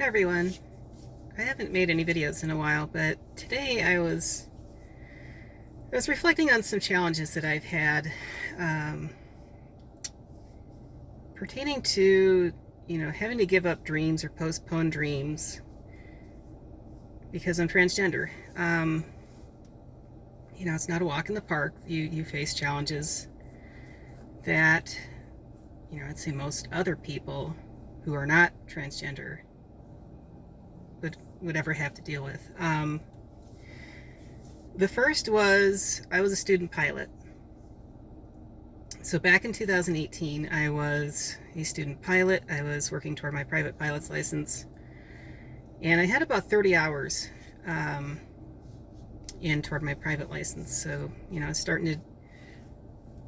Hi everyone. I haven't made any videos in a while, but today I was reflecting on some challenges that I've had pertaining to, having to give up dreams or postpone dreams because I'm transgender. It's not a walk in the park. You face challenges that, I'd say most other people who are not transgender would ever have to deal with. The first was I was a student pilot. So back in 2018, I was a student pilot. I was working toward my private pilot's license, and I had about 30 hours in toward my private license. So, I was starting to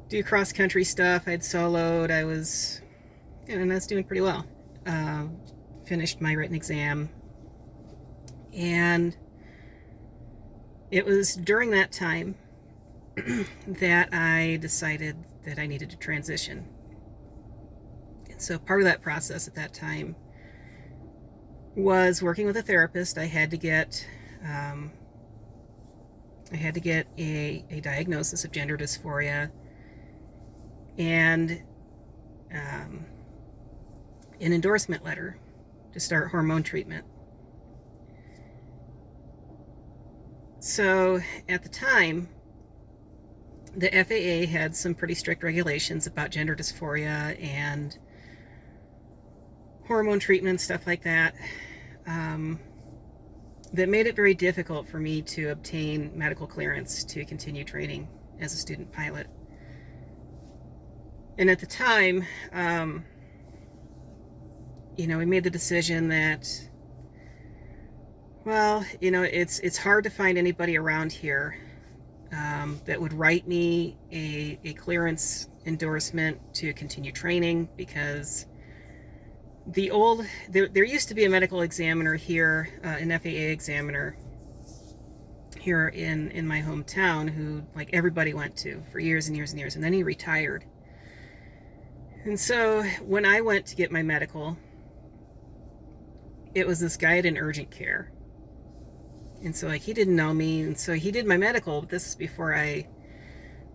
do cross-country stuff. I'd soloed. I was doing pretty well. Finished my written exam. And it was during that time that I decided that I needed to transition. And so part of that process at that time was working with a therapist. I had to get a diagnosis of gender dysphoria and an endorsement letter to start hormone treatment. So at the time, the FAA had some pretty strict regulations about gender dysphoria and hormone treatment, stuff like that, that made it very difficult for me to obtain medical clearance to continue training as a student pilot. And at the time, we made the decision that, well, it's hard to find anybody around here that would write me a clearance endorsement to continue training, because there used to be a medical examiner here, an FAA examiner here in my hometown, who like everybody went to for years and years and years, and then he retired. And so when I went to get my medical, it was this guy at an urgent care. And so he didn't know me, and so he did my medical, but this is before I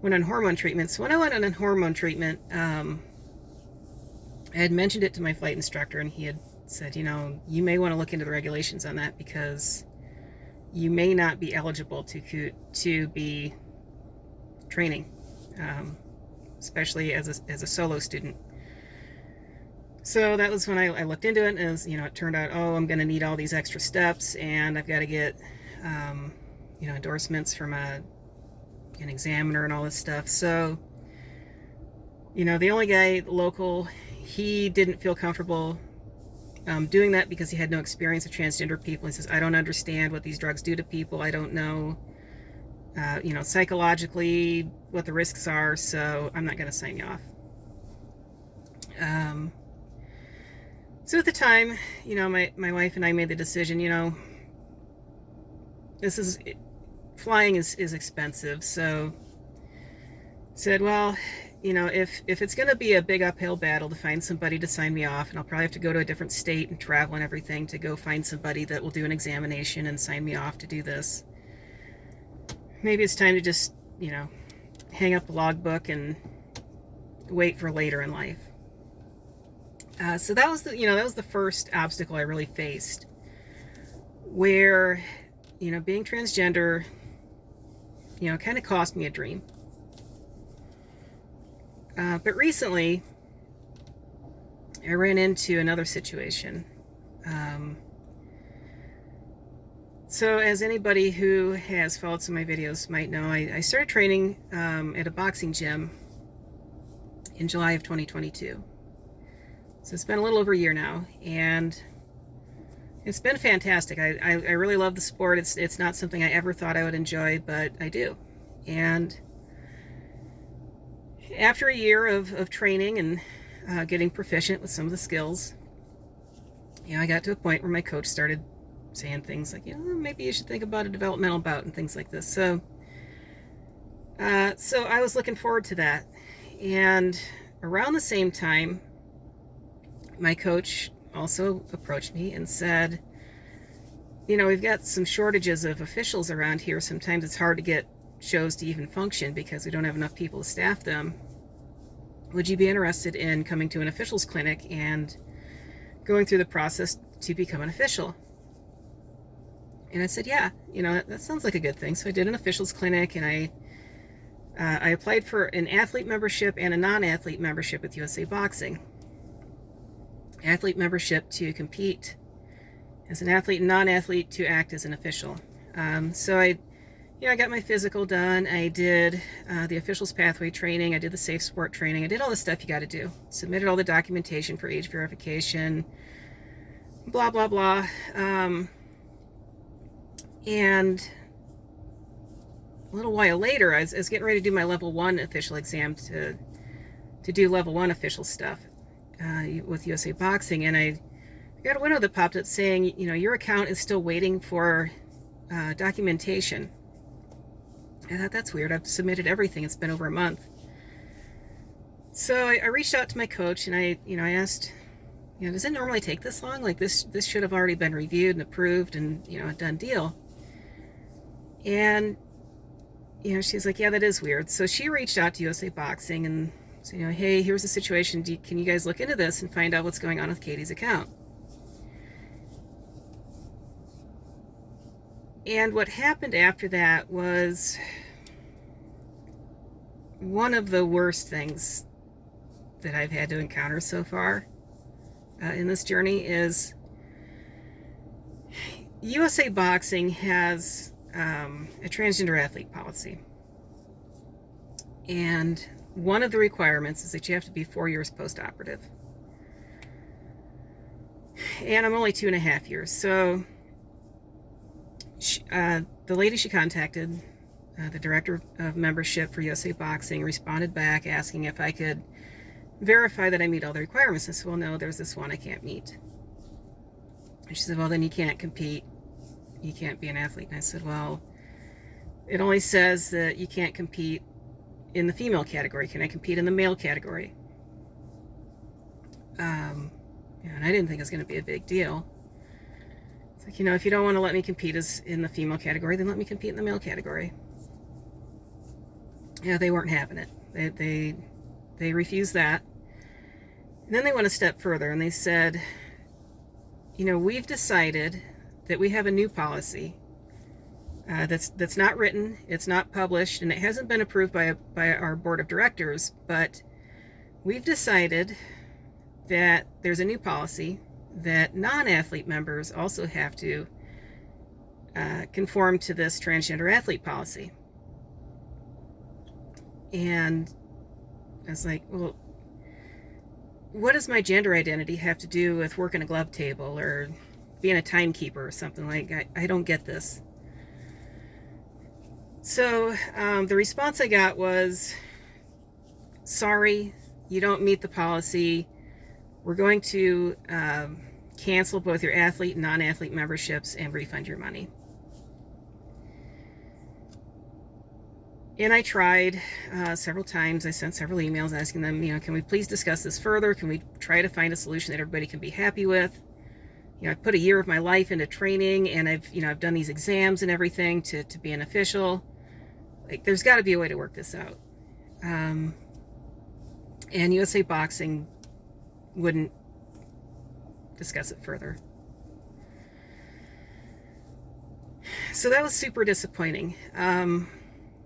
went on hormone treatment. So when I went on hormone treatment, I had mentioned it to my flight instructor, and he had said, you may want to look into the regulations on that, because you may not be eligible to be training, especially as a solo student. So that was when I looked into it, and it turned out, I'm going to need all these extra steps, and I've got to get, endorsements from an examiner and all this stuff. So, the only guy local, he didn't feel comfortable doing that because he had no experience with transgender people. He says, I don't understand what these drugs do to people. I don't know, psychologically what the risks are, so I'm not going to sign you off. So at the time, my wife and I made the decision, flying is expensive. So said, well, if it's going to be a big uphill battle to find somebody to sign me off, and I'll probably have to go to a different state and travel and everything to go find somebody that will do an examination and sign me off to do this, maybe it's time to just, hang up the logbook and wait for later in life. So that was the first obstacle I really faced, where, being transgender, kind of cost me a dream. But recently, I ran into another situation. So as anybody who has followed some of my videos might know, I started training at a boxing gym in July of 2022. So it's been a little over a year now, and it's been fantastic. I really love the sport. It's not something I ever thought I would enjoy, but I do. And after a year of training and getting proficient with some of the skills, I got to a point where my coach started saying things like, maybe you should think about a developmental bout and things like this. So I was looking forward to that. And around the same time, my coach also approached me and said, you know, we've got some shortages of officials around here. Sometimes it's hard to get shows to even function because we don't have enough people to staff them. Would you be interested in coming to an officials clinic and going through the process to become an official? And I said, yeah, you know, that sounds like a good thing. So I did an officials clinic, and I applied for an athlete membership and a non-athlete membership with USA Boxing. Athlete membership to compete as an athlete, and non-athlete to act as an official. So I got my physical done. I did the officials pathway training. I did the safe sport training. I did all the stuff you got to do. Submitted all the documentation for age verification, blah, blah, blah. And a little while later, I was getting ready to do my level 1 official exam to do level 1 official stuff with USA Boxing, and I got a window that popped up saying, you know, your account is still waiting for documentation. I thought, that's weird. I've submitted everything. It's been over a month. So I reached out to my coach, and I asked, you know, does it normally take this long? Like, this should have already been reviewed and approved and, you know, a done deal. And, you know, she's like, yeah, that is weird. So she reached out to USA Boxing and said, you know, hey, here's the situation. Can you guys look into this and find out what's going on with Katie's account? And what happened after that was one of the worst things that I've had to encounter so far in this journey. Is USA Boxing has a transgender athlete policy. And one of the requirements is that you have to be 4 years post-operative. And I'm only 2.5 years. So the lady she contacted, the director of membership for USA Boxing, responded back asking if I could verify that I meet all the requirements. I said, well, no, there's this one I can't meet. And she said, well, then you can't compete. You can't be an athlete. And I said, well, it only says that you can't compete in the female category. Can I compete in the male category? And I didn't think it was going to be a big deal. It's like, you know, if you don't want to let me compete as in the female category, then let me compete in the male category. Yeah, they weren't having it. They refused that. And then they went a step further, and they said, you know, we've decided that we have a new policy that's not written, it's not published, and it hasn't been approved by our board of directors, but we've decided that there's a new policy that non-athlete members also have to conform to this transgender athlete policy. And I was like, well, what does my gender identity have to do with working a glove table or being a timekeeper or something? Like, I don't get this. So the response I got was, sorry, you don't meet the policy. We're going to cancel both your athlete and non-athlete memberships and refund your money. And I tried several times. I sent several emails asking them, you know, can we please discuss this further? Can we try to find a solution that everybody can be happy with? You know, I put a year of my life into training, and I've done these exams and everything to be an official. Like, there's got to be a way to work this out. And USA Boxing wouldn't discuss it further. So that was super disappointing.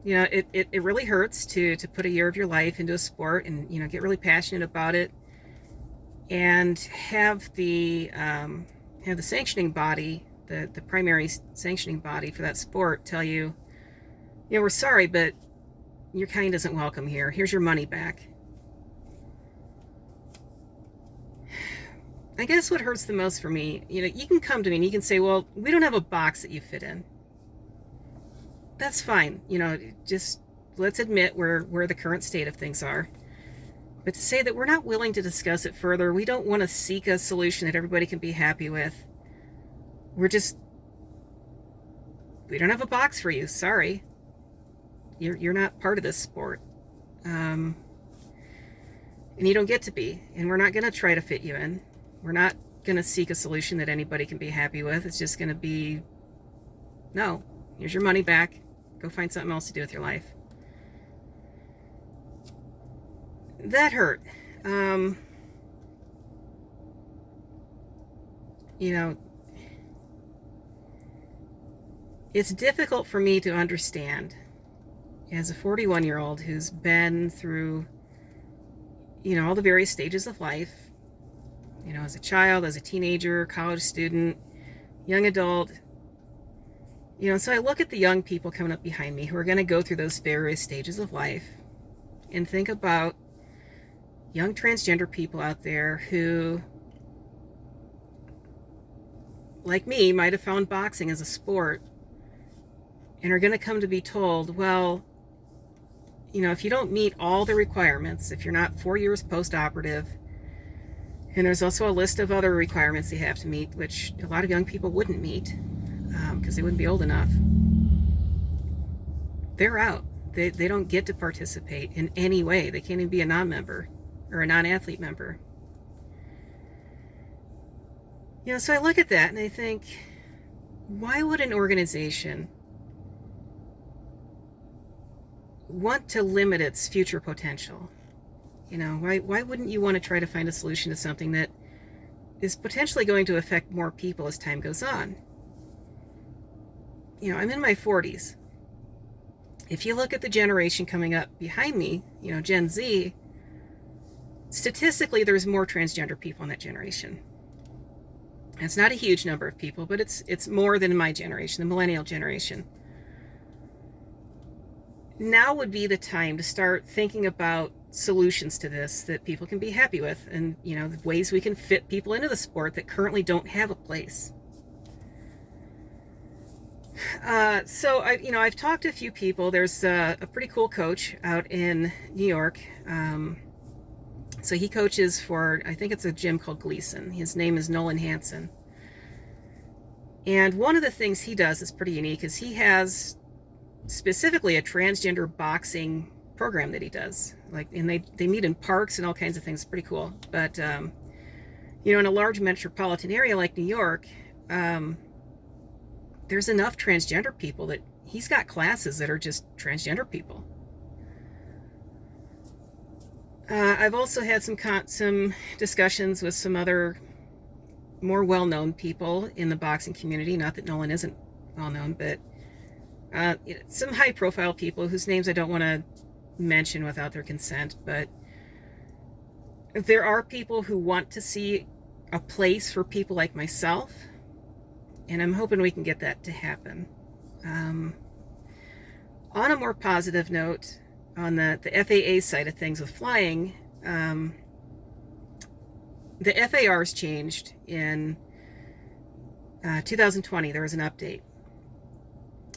You know, it really hurts to put a year of your life into a sport and, you know, get really passionate about it and have the sanctioning body, the primary sanctioning body for that sport, tell you, you know, we're sorry, but your kind isn't welcome here. Here's your money back. I guess what hurts the most for me, you know, you can come to me and you can say, well, we don't have a box that you fit in. That's fine. You know, just let's admit where the current state of things are. But to say that we're not willing to discuss it further, we don't want to seek a solution that everybody can be happy with. We don't have a box for you. Sorry. You're not part of this sport. And you don't get to be. And we're not going to try to fit you in. We're not going to seek a solution that anybody can be happy with. It's just going to be, no, here's your money back. Go find something else to do with your life. That hurt. You know, it's difficult for me to understand as a 41-year-old who's been through, all the various stages of life, as a child, as a teenager, college student, young adult. So I look at the young people coming up behind me who are going to go through those various stages of life and think about young transgender people out there who, like me, might have found boxing as a sport and are going to come to be told, well, if you don't meet all the requirements, if you're not 4 years post-operative, and there's also a list of other requirements they have to meet, which a lot of young people wouldn't meet because they wouldn't be old enough, they're out. They don't get to participate in any way. They can't even be a non-member or a non-athlete member. So I look at that and I think, why would an organization want to limit its future potential? Why wouldn't you want to try to find a solution to something that is potentially going to affect more people as time goes on? I'm in my 40s. If you look at the generation coming up behind me, Gen Z, statistically there's more transgender people in that generation. It's not a huge number of people, but it's more than my generation, the millennial generation. Now would be the time to start thinking about solutions to this that people can be happy with, and the ways we can fit people into the sport that currently don't have a place. So I've talked to a few people. There's a pretty cool coach out in New York. So he coaches for, I think it's a gym called Gleason. His name is Nolan Hansen. And one of the things he does is pretty unique, is he has specifically a transgender boxing program that he does. And they meet in parks and all kinds of things. It's pretty cool. But, in a large metropolitan area like New York, there's enough transgender people that he's got classes that are just transgender people. I've also had some discussions with some other more well-known people in the boxing community. Not that Nolan isn't well-known, but some high-profile people whose names I don't want to mention without their consent. But there are people who want to see a place for people like myself, and I'm hoping we can get that to happen. On a more positive note, on the FAA side of things with flying, the FAR's changed in 2020. There was an update.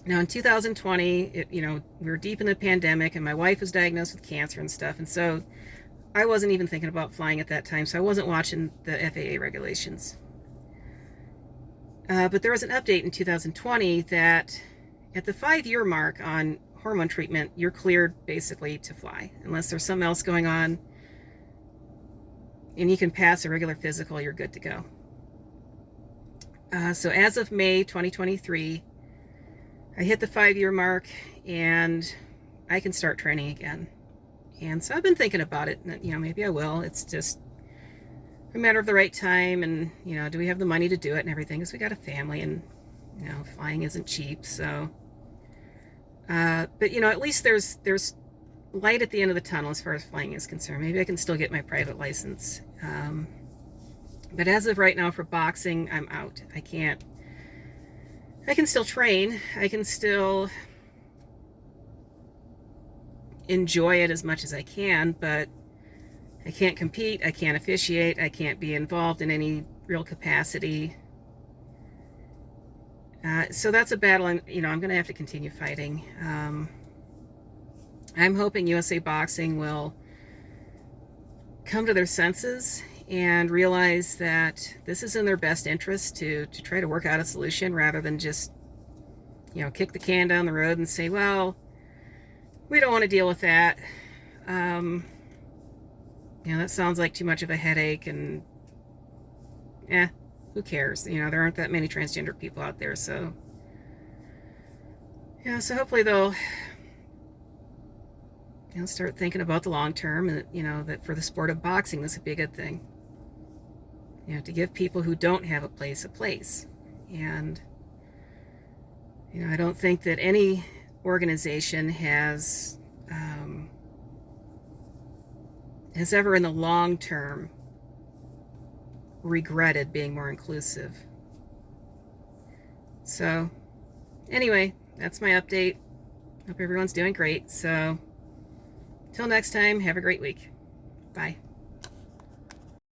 Now in 2020, we were deep in the pandemic, and my wife was diagnosed with cancer and stuff, and so I wasn't even thinking about flying at that time, so I wasn't watching the FAA regulations. But there was an update in 2020 that at the 5-year mark on hormone treatment, you're cleared basically to fly. Unless there's something else going on and you can pass a regular physical, you're good to go. So as of May 2023, I hit the 5-year mark and I can start training again. And so I've been thinking about it, and maybe I will. It's just a matter of the right time, and do we have the money to do it and everything, because we got a family, and flying isn't cheap. So but at least there's light at the end of the tunnel as far as flying is concerned. Maybe I can still get my private license, but as of right now for boxing, I'm out. I can still train, I can still enjoy it as much as I can, but I can't compete, I can't officiate, I can't be involved in any real capacity. So that's a battle I'm going to have to continue fighting. I'm hoping USA Boxing will come to their senses and realize that this is in their best interest to try to work out a solution, rather than just, kick the can down the road and say, well, we don't want to deal with that. That sounds like too much of a headache, and who cares? You know, there aren't that many transgender people out there, so yeah. So hopefully they'll, you know, start thinking about the long term, and you know that for the sport of boxing, this would be a good thing. You know, to give people who don't have a place, and you know, I don't think that any organization has ever in the long term regretted being more inclusive. So anyway, that's my update. Hope everyone's doing great. So till next time, have a great week. Bye.